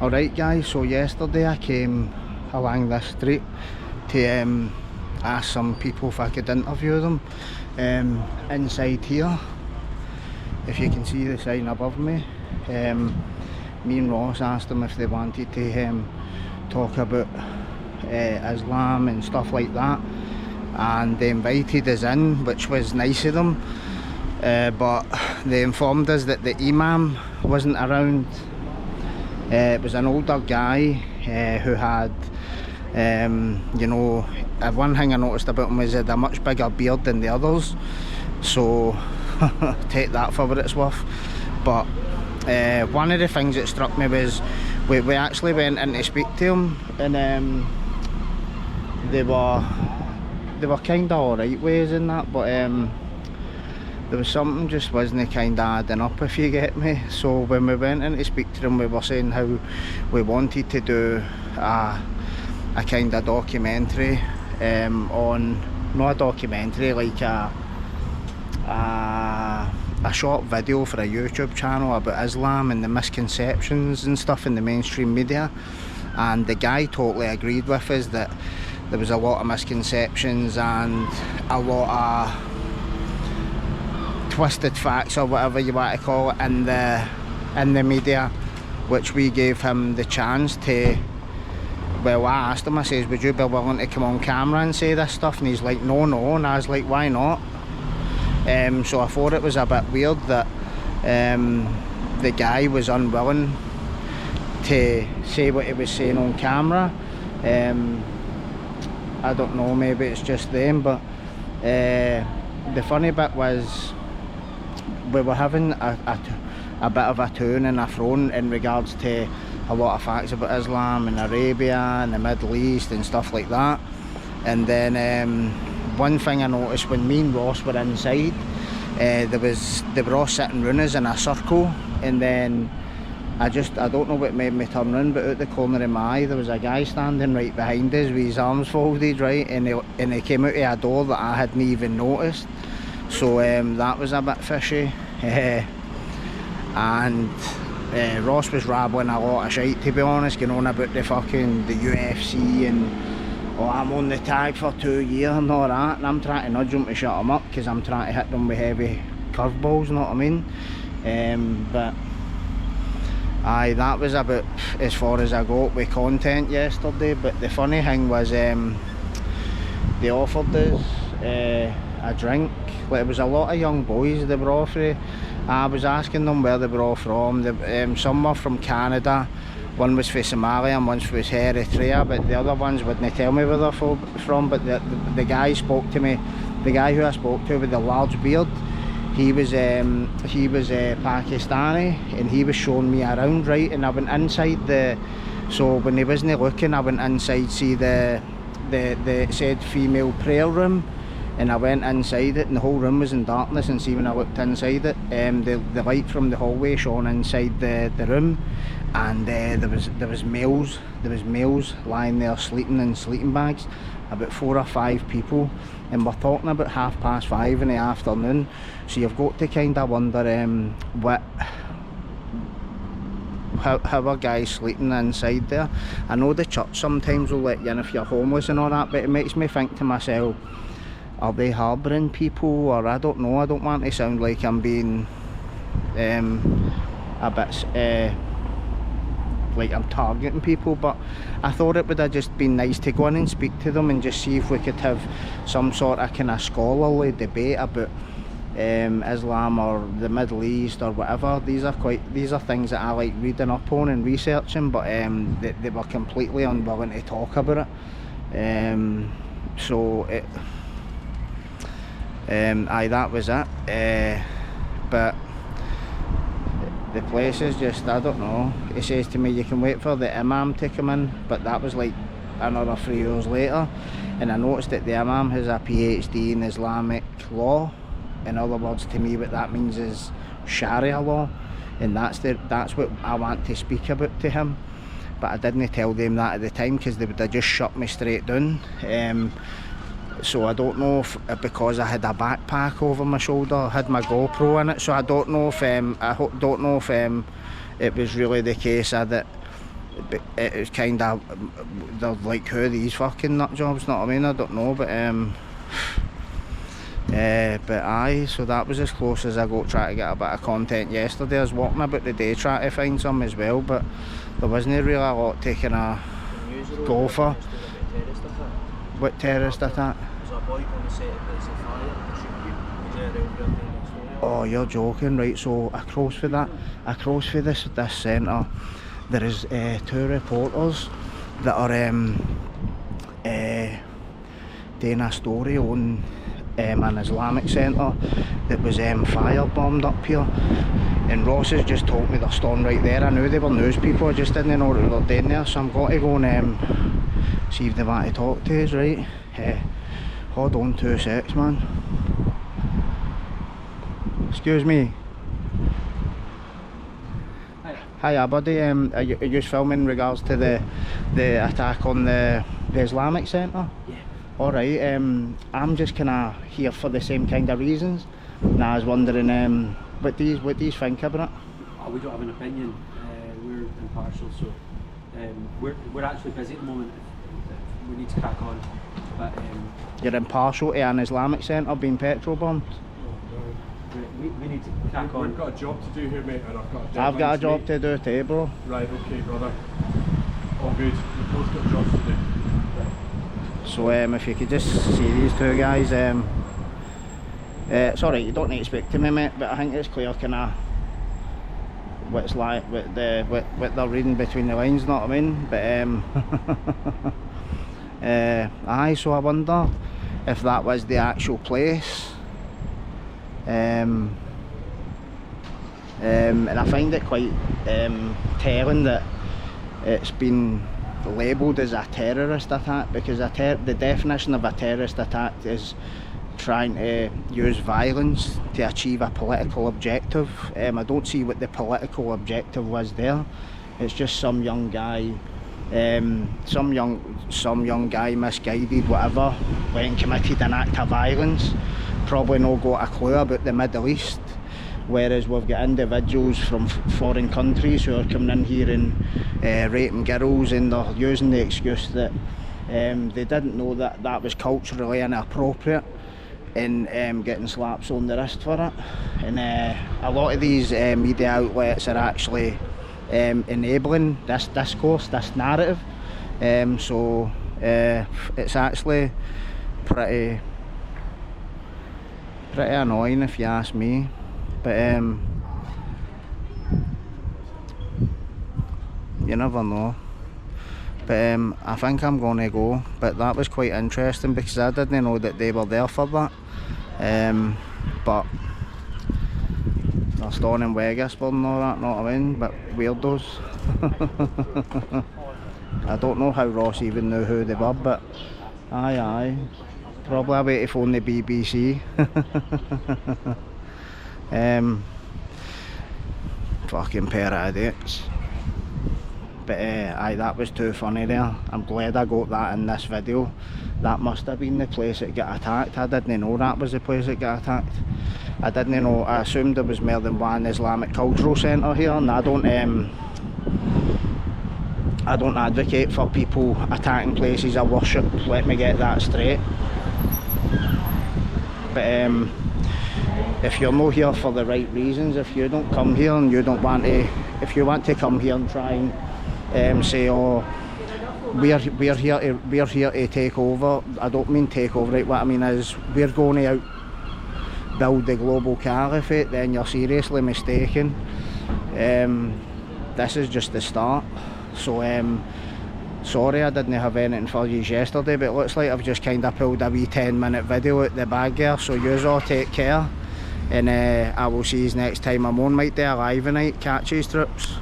Alright guys, so yesterday I came along this street to ask some people if I could interview them inside here. If you can see the sign above me, me and Ross asked them if they wanted to talk about Islam and stuff like that, and they invited us in, which was nice of them, but they informed us that the Imam wasn't around. It was an older guy who had, you know, one thing I noticed about him was he had a much bigger beard than the others, so take that for what it's worth. But one of the things that struck me was we actually went in to speak to him, and they were kind of alright ways in that, but there was something just wasn't kind of adding up, if you get me. So when we went in to speak to them, we were saying how we wanted to do a kind of documentary on, not a documentary, like a short video for a YouTube channel about Islam and the misconceptions and stuff in the mainstream media. And the guy totally agreed with us that there was a lot of misconceptions and a lot of twisted facts, or whatever you want to call it, in the media, which we gave him the chance to. Well, I asked him, I says, would you be willing to come on camera and say this stuff? And he's like, no, and I was like, why not? So I thought it was a bit weird that the guy was unwilling to say what he was saying on camera. I don't know, maybe it's just them, but the funny bit was we were having a bit of a to and a fro in regards to a lot of facts about Islam and Arabia and the Middle East and stuff like that. And then one thing I noticed when me and Ross were inside, they were all sitting round us in a circle, and then I don't know what made me turn round, but out the corner of my eye there was a guy standing right behind us with his arms folded, right, and he came out of a door that I hadn't even noticed. So that was a bit fishy. And Ross was rabbling a lot of shite, to be honest, going on about the UFC and, oh, I'm on the tag for 2 years and all that, and I'm trying to nudge him to shut him up because I'm trying to hit them with heavy curveballs, you know what I mean? But aye, that was about as far as I got with content yesterday. But the funny thing was they offered us a drink. Like, it was a lot of young boys they were offering. I was asking them where they were all from. Some were from Canada, one was from Somalia and one was from Eritrea, but the other ones wouldn't tell me where they're from. But the guy spoke to me, the guy who I spoke to with the large beard, he was Pakistani, and he was showing me around, right, and I went inside so when he wasn't looking, I went inside, see the it said female prayer room, and I went inside it and the whole room was in darkness, and see when I looked inside it, the light from the hallway shone inside the room, and there was males lying there sleeping in sleeping bags, about 4 or 5 people, and we're talking about 5:30 in the afternoon. So you've got to kind of wonder how are guys sleeping inside there. I know the church sometimes will let you in if you're homeless and all that, but it makes me think to myself, are they harbouring people? Or I don't know, I don't want to sound like I'm being a bit like I'm targeting people, but I thought it would have just been nice to go in and speak to them and just see if we could have some sort of kind of scholarly debate about Islam or the Middle East or whatever. These are things that I like reading up on and researching, but they were completely unwilling to talk about it. Aye, that was it. But the place is just, I don't know. He says to me, you can wait for the Imam to come in, but that was like another 3 years later, and I noticed that the Imam has a PhD in Islamic law. In other words, to me what that means is Sharia law, and that's what I want to speak about to him. But I didn't tell them that at the time because they would have just shut me straight down. So I don't know if, because I had a backpack over my shoulder, I had my GoPro in it, so I don't know if it was really the case that it was kind of, they're like, who are these fucking nut jobs, know what I mean? I don't know, but aye, so that was as close as I got trying to get a bit of content yesterday. I was walking about the day trying to find some as well, but there wasn't really a lot taking a go for. What terrorist attack? There's a boy on the set of Place of Fire, oh, you're joking, right? So across for this centre, there is 2 reporters that are doing a story on an Islamic centre that was firebombed up here, and Ross has just told me they're storming right there. I knew they were news people, I just didn't know what they were doing there, so I'm going to go and see if they want to talk to us, right? Hold on 2 secs, man. Excuse me. Hiya buddy, are you just filming in regards to the attack on the Islamic centre? Yeah. Alright, I'm just kinda here for the same kind of reasons, and I was wondering what do you think about it? Oh, we don't have an opinion, we're impartial, so we're actually busy at the moment. We need to crack on, but you're impartial to an Islamic centre being petrol bombed? We need to crack on. We've got a job to do here, mate, and I've got a job to do too, bro. Right, okay, brother. All good. We've both got jobs to do. So if you could just see these 2 guys, sorry, you don't need to speak to me, mate, but I think it's clear kinda what's like, what they're reading between the lines, know what I mean? But aye, so I wonder if that was the actual place. And I find it quite telling that it's been labelled as a terrorist attack, because the definition of a terrorist attack is trying to use violence to achieve a political objective. I don't see what the political objective was there. It's just some young guy, some young guy misguided, whatever, went and committed an act of violence. Probably not got a clue about the Middle East, whereas we've got individuals from foreign countries who are coming in here and raping girls, and they're using the excuse that they didn't know that that was culturally inappropriate, and getting slaps on the wrist for it. And a lot of these media outlets are actually enabling this discourse, this narrative, so it's actually pretty annoying if you ask me. But you never know. But I think I'm gonna go. But that was quite interesting because I didn't know that they were there for that. But they're staying in Wegersburg and all that, know what I mean? But weirdos. I don't know how Ross even knew who they were, but aye. Probably a way to phone the BBC. Fucking pair of idiots. But aye, that was too funny there. I'm glad I got that in this video. That must have been the place that got attacked. I didn't know that was the place that got attacked. I didn't know, I assumed there was more than one Islamic cultural centre here, and I don't advocate for people attacking places of worship, let me get that straight. But if you're not here for the right reasons, if you don't come here and you don't want to, if you want to come here and try and say, oh, we're here to take over, I don't mean take over, right? What I mean is we're going to build the global caliphate, then you're seriously mistaken. This is just the start. So sorry I didn't have anything for you yesterday, but it looks like I've just kind of pulled a wee 10-minute video at the bag there, so yous all take care, and I will see you next time I'm on. Might do a live tonight, catch yous troops.